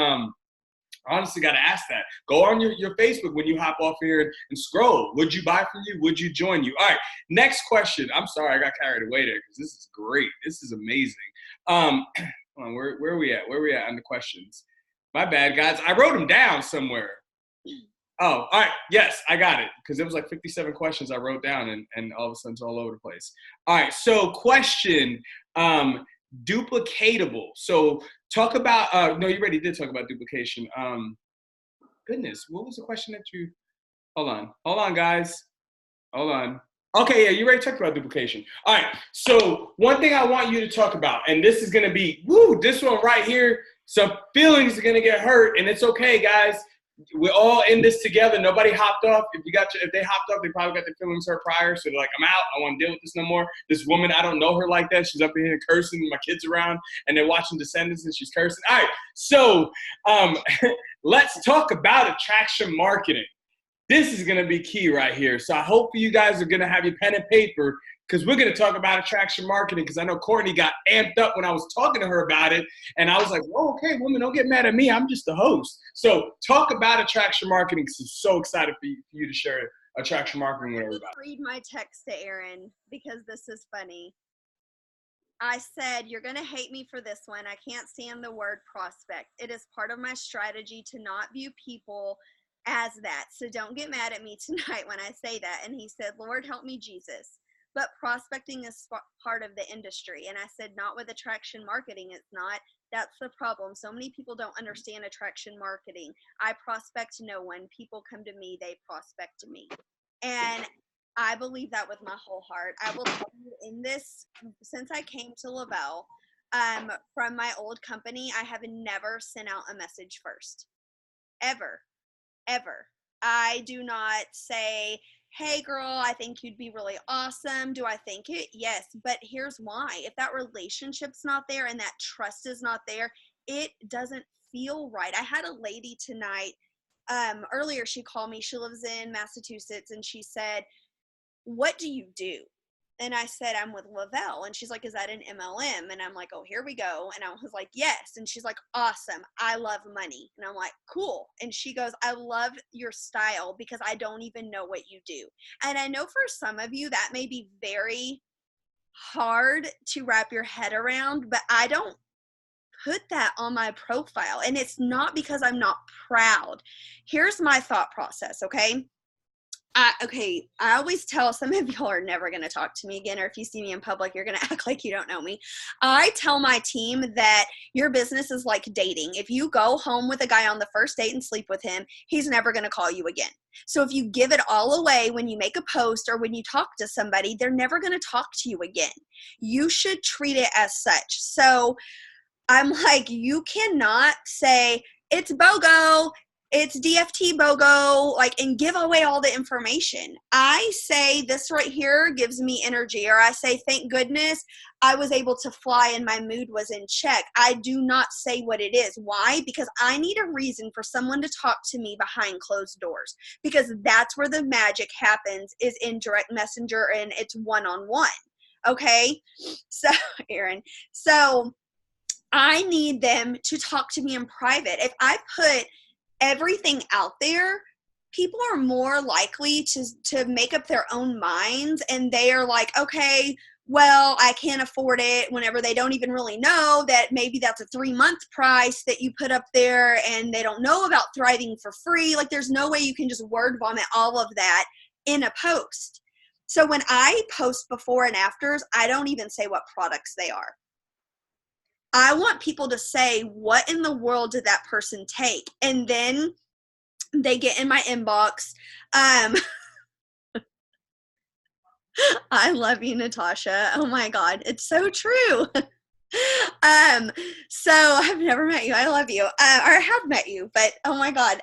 honestly got to ask that. Go on your Facebook when you hop off here and scroll. Would you buy from you? Would you join you? All right, next question. I'm sorry I got carried away there because this is great. This is amazing. Hold on, where are we at? Where are we at on the questions? My bad, guys. I wrote them down somewhere. Oh, all right. Yes, I got it. Because it was like 57 questions I wrote down and all of a sudden it's all over the place. All right. So question, duplicatable. So talk about, no, you already did talk about duplication. Goodness, what was the question that hold on, guys. Hold on. Okay, yeah, you already talked about duplication. All right, so one thing I want you to talk about, and this is going to be, this one right here, some feelings are going to get hurt, and it's okay, guys. We're all in this together. Nobody hopped off. If they hopped off, they probably got their feelings hurt prior, so they're like, I'm out. I don't want to deal with this no more. This woman, I don't know her like that. She's up in here cursing, my kids around, and they're watching Descendants, and she's cursing. All right, so let's talk about attraction marketing. This is going to be key right here. So I hope you guys are going to have your pen and paper because we're going to talk about attraction marketing because I know Courtney got amped up when I was talking to her about it. And I was like, well, okay, woman, don't get mad at me. I'm just the host. So talk about attraction marketing because I'm so excited for you to share attraction marketing with everybody. Read my text to Aaron because this is funny. I said, you're going to hate me for this one. I can't stand the word prospect. It is part of my strategy to not view people as that. So don't get mad at me tonight when I say that. And he said, Lord, help me, Jesus. But prospecting is part of the industry. And I said, not with attraction marketing. It's not. That's the problem. So many people don't understand attraction marketing. I prospect no one. People come to me. They prospect me. And I believe that with my whole heart. I will tell you in this, since I came to Lavelle, from my old company, I have never sent out a message first. Ever. I do not say, hey girl, I think you'd be really awesome. Do I think it? Yes. But here's why. If that relationship's not there and that trust is not there, it doesn't feel right. I had a lady tonight, earlier she called me. She lives in Massachusetts and she said, what do you do? And I said, I'm with Lavelle. And she's like, is that an MLM? And I'm like, oh, here we go. And I was like, yes. And she's like, awesome. I love money. And I'm like, cool. And she goes, I love your style because I don't even know what you do. And I know for some of you that may be very hard to wrap your head around, but I don't put that on my profile. And it's not because I'm not proud. Here's my thought process, okay? I always tell, some of y'all are never going to talk to me again, or if you see me in public, you're going to act like you don't know me. I tell my team that your business is like dating. If you go home with a guy on the first date and sleep with him, he's never going to call you again. So if you give it all away when you make a post or when you talk to somebody, they're never going to talk to you again. You should treat it as such. So I'm like, you cannot say, it's BOGO, it's DFT BOGO, and give away all the information. I say this right here gives me energy, or I say, thank goodness I was able to fly and my mood was in check. I do not say what it is. Why? Because I need a reason for someone to talk to me behind closed doors, because that's where the magic happens, is in direct messenger and it's one-on-one. Okay? So, Aaron, I need them to talk to me in private. If I put everything out there, people are more likely to make up their own minds, and they are like, okay, well, I can't afford it, whenever they don't even really know that maybe that's a 3-month price that you put up there, and they don't know about Thriving for Free. There's no way you can just word vomit all of that in a post. So when I post before and afters, I don't even say what products they are. I want people to say, what in the world did that person take? And then they get in my inbox. I love you, Natasha. Oh my God. It's so true. So I've never met you. I love you. Or I have met you, but oh my God.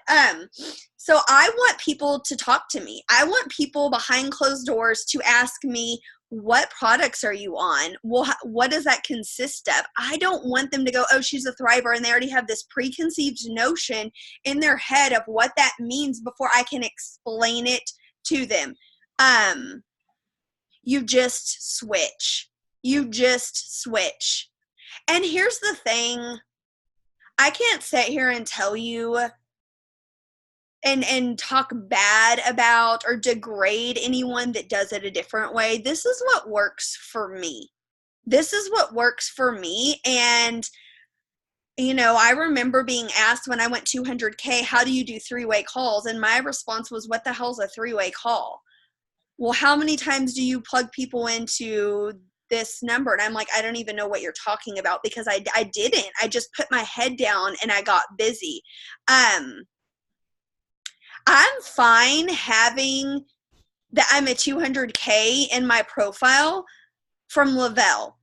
So I want people to talk to me. I want people behind closed doors to ask me, what products are you on? Well, what does that consist of? I don't want them to go, oh, she's a thriver, and they already have this preconceived notion in their head of what that means before I can explain it to them. You just switch. And here's the thing. I can't sit here and tell you and talk bad about or degrade anyone that does it a different way. This is what works for me. And, I remember being asked when I went 200K, how do you do 3-way calls? And my response was, what the hell's a 3-way call? Well, how many times do you plug people into this number? And I'm like, I don't even know what you're talking about, because I didn't. I just put my head down and I got busy. I'm fine having that I'm a 200K in my profile from Lavelle.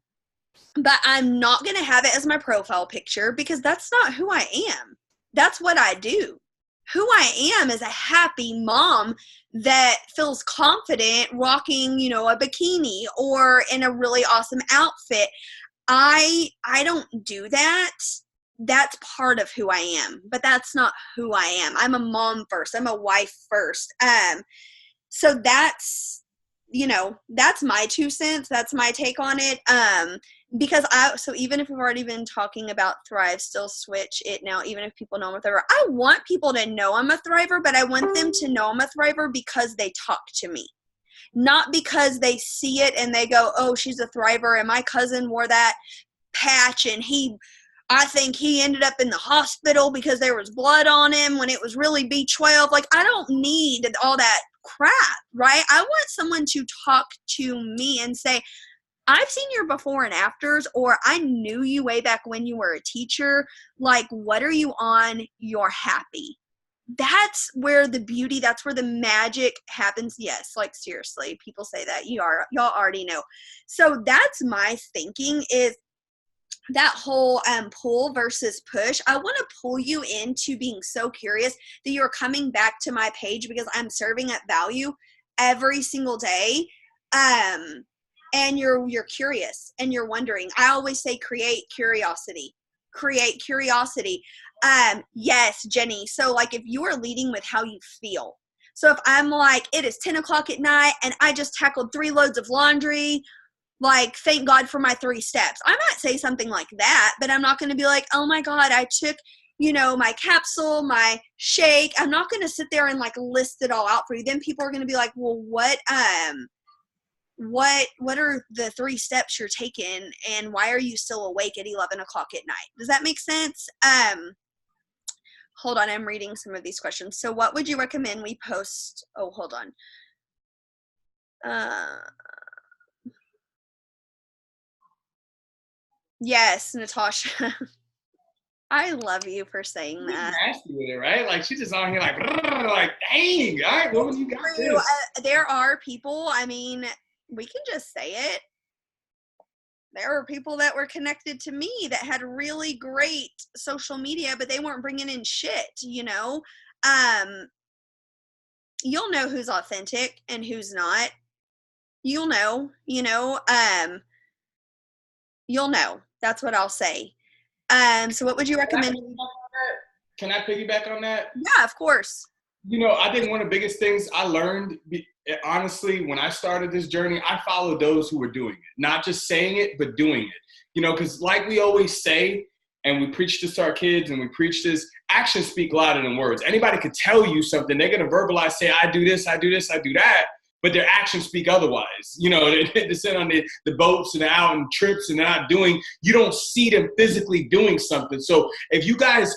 But I'm not going to have it as my profile picture because that's not who I am. That's what I do. Who I am is a happy mom that feels confident rocking, you know, a bikini or in a really awesome outfit. I don't do that. That's part of who I am, but that's not who I am. I'm a mom first. I'm a wife first. So that's, you know, that's my 2 cents. That's my take on it. Because so even if we've already been talking about Thrive, still switch it now, even if people know I'm a Thriver. I want people to know I'm a Thriver, but I want them to know I'm a Thriver because they talk to me. Not because they see it and they go, oh, she's a Thriver, and my cousin wore that patch and I think he ended up in the hospital because there was blood on him when it was really B12. Like, I don't need all that crap, right? I want someone to talk to me and say, I've seen your before and afters, or I knew you way back when you were a teacher. Like, what are you on? You're happy. That's where the beauty, that's where the magic happens. Yes, like seriously, people say that. Y'all already know. So that's my thinking is that whole pull versus push. I want to pull you into being so curious that you're coming back to my page because I'm serving at value every single day. And you're curious and you're wondering. I always say create curiosity. Create curiosity. Yes, Jenny. So like if you are leading with how you feel. So if I'm like, it is 10 o'clock at night and I just tackled 3 loads of laundry, like, thank God for my 3 steps. I might say something like that, but I'm not going to be like, oh my God, I took, you know, my capsule, my shake. I'm not going to sit there and like list it all out for you. Then people are going to be like, well, what are the 3 steps you're taking and why are you still awake at 11 o'clock at night? Does that make sense? Hold on. I'm reading some of these questions. So what would you recommend we post? Oh, hold on. Yes, Natasha. I love you for saying She's that. nasty with it, right? Like she's just on here like dang, all right, woman, you got this. There are people, I mean, we can just say it. There were people that were connected to me that had really great social media, but they weren't bringing in shit, you know? You'll know who's authentic and who's not. You'll know, you know, you'll know. That's what I'll say. So what would you recommend? Can I piggyback on that? Yeah, of course. You know, I think one of the biggest things I learned, honestly, when I started this journey, I followed those who were doing it. Not just saying it, but doing it. You know, because like we always say, and we preach this to our kids, and we preach this, actions speak louder than words. Anybody could tell you something. They're going to verbalize, say, I do this, I do this, I do that. But their actions speak otherwise. You know, they sit on the boats and they're out on trips and they're not doing, you don't see them physically doing something. So if you guys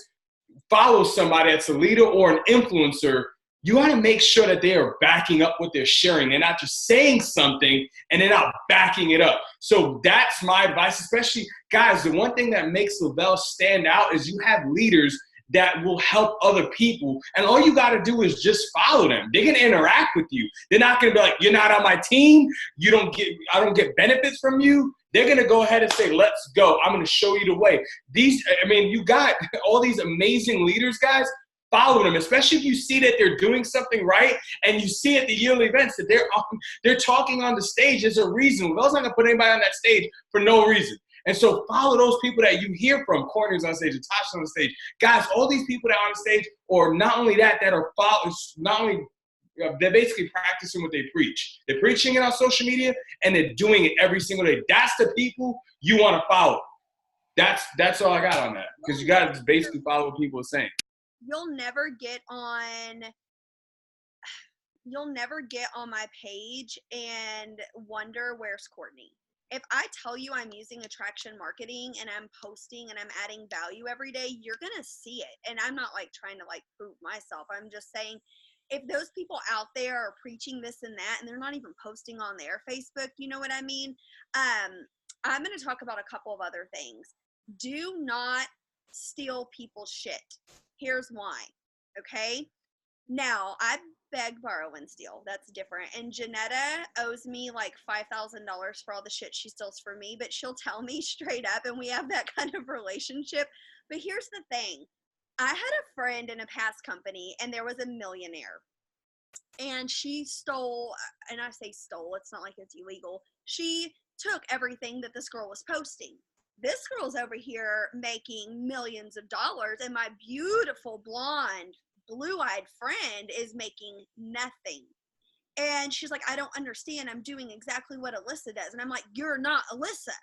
follow somebody that's a leader or an influencer, you got to make sure that they are backing up what they're sharing. They're not just saying something and they're not backing it up. So that's my advice, especially, guys, the one thing that makes Lavelle stand out is you have leaders that will help other people. And all you got to do is just follow them. They're going to interact with you. They're not going to be like, you're not on my team. I don't get benefits from you. They're going to go ahead and say, let's go. I'm going to show you the way. You got all these amazing leaders, guys. Follow them, especially if you see that they're doing something right and you see at the yearly events that they're talking on the stage. There's a reason. Lavelle's not going to put anybody on that stage for no reason. And so follow those people that you hear from. Courtney's on stage, Natasha's on stage. Guys, all these people that are on stage, or not only that are they're basically practicing what they preach. They're preaching it on social media, and they're doing it every single day. That's the people you want to follow. That's all I got on that, because you got to just basically follow what people are saying. You'll never get on my page and wonder where's Courtney. If I tell you I'm using attraction marketing and I'm posting and I'm adding value every day, you're going to see it. And I'm not like trying to like prove myself. I'm just saying, if those people out there are preaching this and that, and they're not even posting on their Facebook, you know what I mean? I'm going to talk about a couple of other things. Do not steal people's shit. Here's why. Okay. Now, I've beg, borrow, and steal. That's different. And Janetta owes me like $5,000 for all the shit she steals from me, but she'll tell me straight up, and we have that kind of relationship. But here's the thing. I had a friend in a past company, and there was a millionaire. And she stole, and I say stole, it's not like it's illegal. She took everything that this girl was posting. This girl's over here making millions of dollars, and my beautiful blonde, blue-eyed friend is making nothing. And she's like, I don't understand. I'm doing exactly what Alyssa does. And I'm like, you're not Alyssa.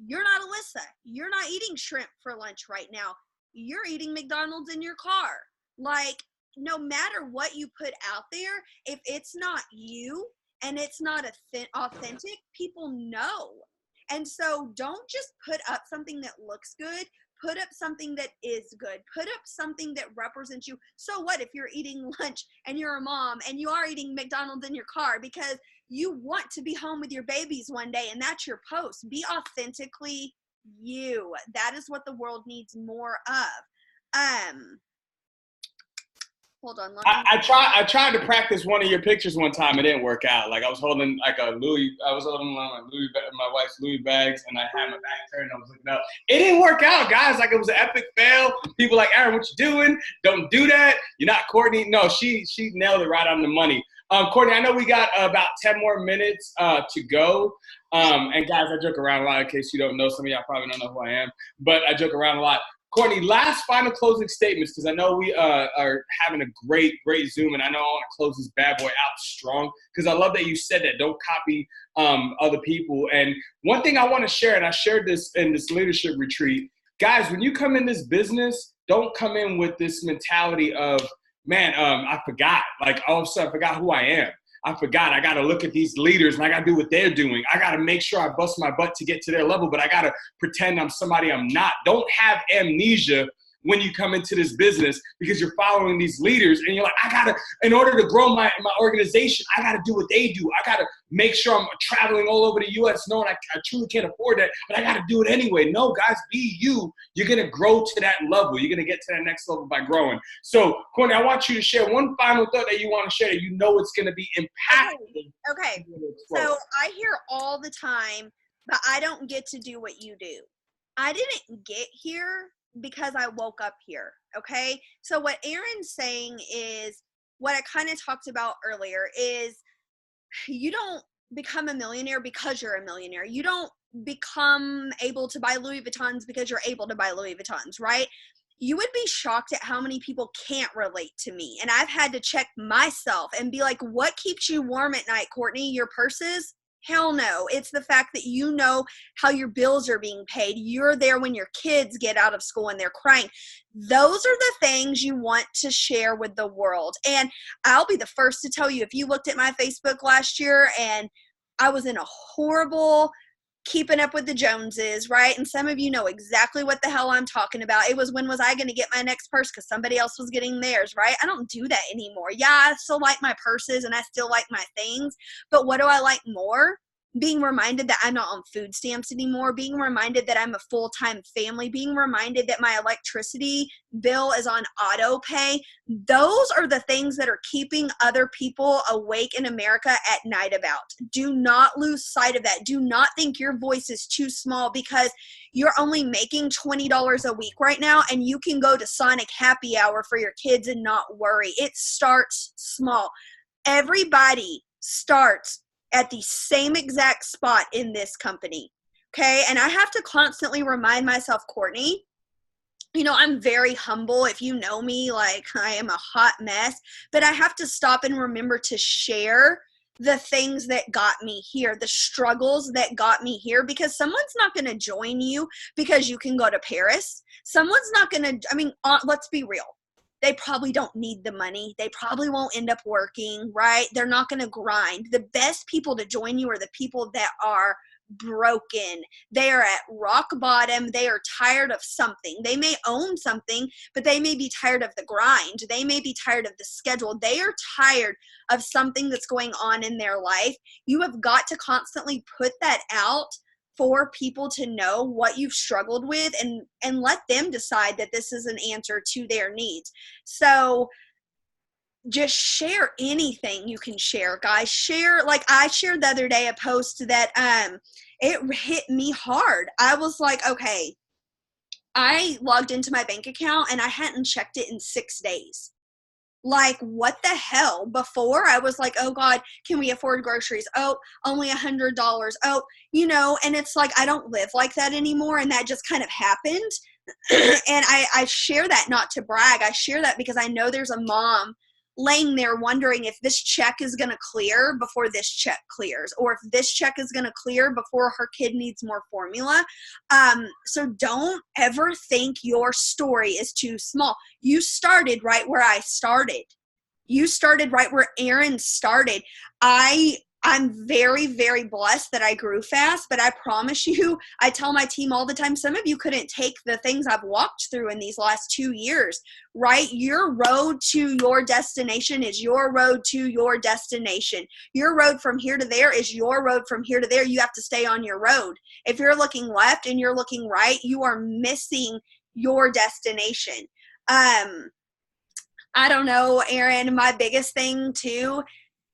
You're not Alyssa. You're not eating shrimp for lunch right now. You're eating McDonald's in your car. Like, no matter what you put out there, if it's not you and it's not authentic, people know. And so don't just put up something that looks good. Put up something that is good. Put up something that represents you. So what if you're eating lunch and you're a mom and you are eating McDonald's in your car because you want to be home with your babies one day and that's your post? Be authentically you. That is what the world needs more of. Hold on. I tried to practice one of your pictures one time. It didn't work out. Like I was holding like I was holding my wife's Louis bags, and I had my back turned. I was looking up. It didn't work out, guys. Like it was an epic fail. People like, Aaron, what you doing? Don't do that. You're not Courtney. No, she nailed it right on the money. Courtney, I know we got about 10 more minutes to go. And guys, I joke around a lot in case you don't know. Some of y'all probably don't know who I am, but I joke around a lot. Courtney, last final closing statements, because I know we are having a great Zoom, and I know I want to close this bad boy out strong, because I love that you said that. Don't copy other people. And one thing I want to share, and I shared this in this leadership retreat, guys, when you come in this business, don't come in with this mentality of, man, I forgot. Like, all of a sudden, I forgot who I am. I forgot. I got to look at these leaders and I got to do what they're doing. I got to make sure I bust my butt to get to their level, but I got to pretend I'm somebody I'm not. Don't have amnesia when you come into this business because you're following these leaders and you're like, in order to grow my organization, I got to do what they do. I got to make sure I'm traveling all over the U.S. knowing I truly can't afford that, but I got to do it anyway. No, guys, be you. You're going to grow to that level. You're going to get to that next level by growing. So, Courtney, I want you to share one final thought that you want to share that you know it's going to be impactful. Okay. So I hear all the time, but I don't get to do what you do. I didn't get here because I woke up here, okay? So what Aaron's saying is, what I kind of talked about earlier is, you don't become a millionaire because you're a millionaire. You don't become able to buy Louis Vuittons because you're able to buy Louis Vuittons, right? You would be shocked at how many people can't relate to me. And I've had to check myself and be like, what keeps you warm at night, Courtney? Your purses? Hell no. It's the fact that you know how your bills are being paid. You're there when your kids get out of school and they're crying. Those are the things you want to share with the world. And I'll be the first to tell you, if you looked at my Facebook last year and I was in a horrible keeping up with the Joneses, right? And some of you know exactly what the hell I'm talking about. It was, when was I going to get my next purse because somebody else was getting theirs, right? I don't do that anymore. Yeah, I still like my purses and I still like my things, but what do I like more? Being reminded that I'm not on food stamps anymore, being reminded that I'm a full-time family, being reminded that my electricity bill is on auto pay. Those are the things that are keeping other people awake in America at night about. Do not lose sight of that. Do not think your voice is too small because you're only making $20 a week right now and you can go to Sonic Happy Hour for your kids and not worry. It starts small. Everybody starts at the same exact spot in this company, okay? And I have to constantly remind myself, Courtney, you know, I'm very humble. If you know me, like, I am a hot mess, but I have to stop and remember to share the things that got me here, the struggles that got me here, because someone's not going to join you because you can go to Paris. Someone's not going to, I mean, let's be real. They probably don't need the money. They probably won't end up working, right? They're not going to grind. The best people to join you are the people that are broken. They are at rock bottom. They are tired of something. They may own something, but they may be tired of the grind. They may be tired of the schedule. They are tired of something that's going on in their life. You have got to constantly put that out for people to know what you've struggled with and let them decide that this is an answer to their needs. So just share anything you can share, guys. Share, like I shared the other day a post that it hit me hard. I was like, okay, I logged into my bank account and I hadn't checked it in 6 days. Like, what the hell? Before, I was like, oh God, can we afford groceries? Oh, only $100. Oh, you know, and it's like, I don't live like that anymore. And that just kind of happened. And I share that not to brag. I share that because I know there's a mom laying there wondering if this check is going to clear before this check clears, or if this check is going to clear before her kid needs more formula. So don't ever think your story is too small. You started right where I started. You started right where Erin started. I'm very, very blessed that I grew fast, but I promise you, I tell my team all the time, some of you couldn't take the things I've walked through in these last 2 years, right? Your road to your destination is your road to your destination. Your road from here to there is your road from here to there. You have to stay on your road. If you're looking left and you're looking right, you are missing your destination. I don't know, Erin, my biggest thing too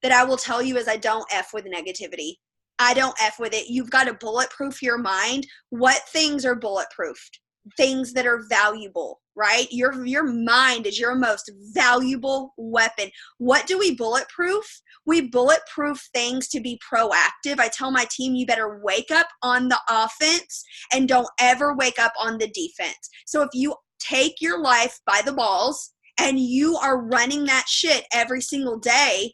that I will tell you is I don't F with negativity. I don't F with it. You've got to bulletproof your mind. What things are bulletproofed? Things that are valuable, right? Your mind is your most valuable weapon. What do we bulletproof? We bulletproof things to be proactive. I tell my team, you better wake up on the offense and don't ever wake up on the defense. So if you take your life by the balls and you are running that shit every single day,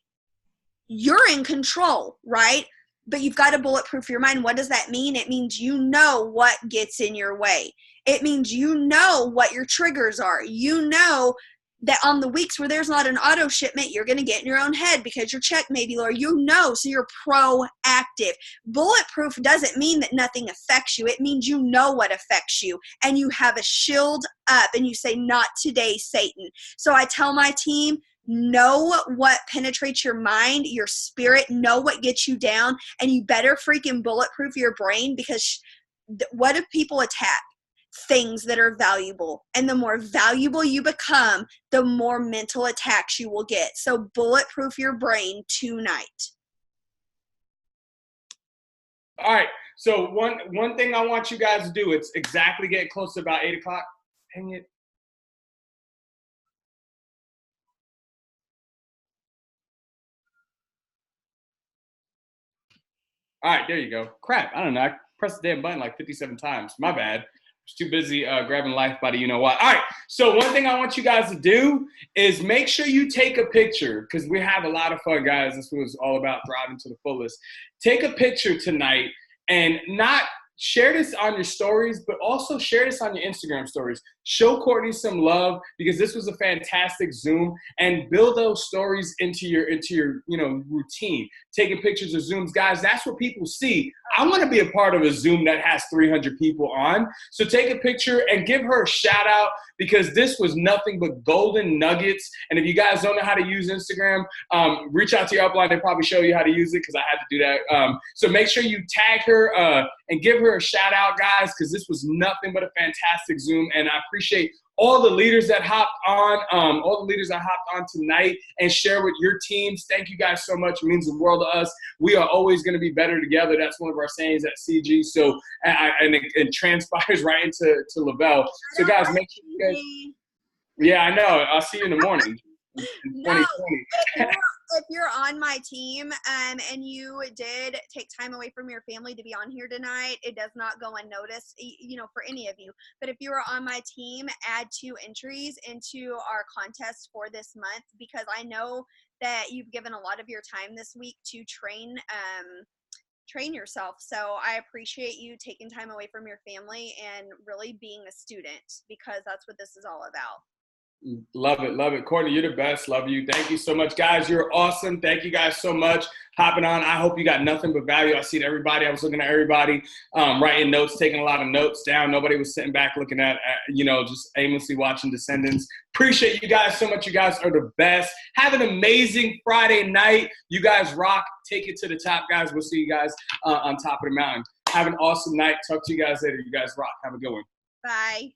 you're in control, right? But you've got to bulletproof your mind. What does that mean? It means you know what gets in your way. It means you know what your triggers are. You know that on the weeks where there's not an auto shipment, you're going to get in your own head because your check may be lower. You know, so you're proactive. Bulletproof doesn't mean that nothing affects you. It means you know what affects you and you have a shield up and you say, not today, Satan. So I tell my team, know what penetrates your mind, your spirit, know what gets you down, and you better freaking bulletproof your brain because what do people attack? Things that are valuable. And the more valuable you become, the more mental attacks you will get. So bulletproof your brain tonight. All right. So one thing I want you guys to do, it's exactly getting close to about 8 o'clock. Dang it. All right, there you go. Crap, I don't know. I pressed the damn button like 57 times. My bad. I was too busy grabbing life by the you-know-what. All right, so one thing I want you guys to do is make sure you take a picture because we have a lot of fun, guys. This was all about thriving to the fullest. Take a picture tonight and not share this on your stories, but also share this on your Instagram stories. Show Courtney some love because this was a fantastic Zoom, and build those stories into your routine. Taking pictures of Zooms, guys, that's what people see. I want to be a part of a Zoom that has 300 people on. So take a picture and give her a shout out because this was nothing but golden nuggets. And if you guys don't know how to use Instagram, reach out to your upline. They'll probably show you how to use it because I had to do that. So make sure you tag her and give her a shout out, guys, because this was nothing but a fantastic Zoom. And I appreciate all the leaders that hopped on, tonight and share with your teams. Thank you guys so much. It means the world to us. We are always going to be better together. That's one of our sayings at CG. So, and it transpires right into Lavelle. So guys, make sure you guys, yeah, I know. I'll see you in the morning. In 2020. If you're on my team and you did take time away from your family to be on here tonight, it does not go unnoticed, for any of you. But if you are on my team, add 2 entries into our contest for this month because I know that you've given a lot of your time this week to train yourself. So I appreciate you taking time away from your family and really being a student because that's what this is all about. Love it. Love it. Courtney, you're the best. Love you. Thank you so much, guys. You're awesome. Thank you guys so much hopping on. I hope you got nothing but value. I see everybody. I was looking at everybody writing notes, taking a lot of notes down. Nobody was sitting back looking at, just aimlessly watching Descendants. Appreciate you guys so much. You guys are the best. Have an amazing Friday night. You guys rock. Take it to the top, guys. We'll see you guys on top of the mountain. Have an awesome night. Talk to you guys later. You guys rock. Have a good one. Bye.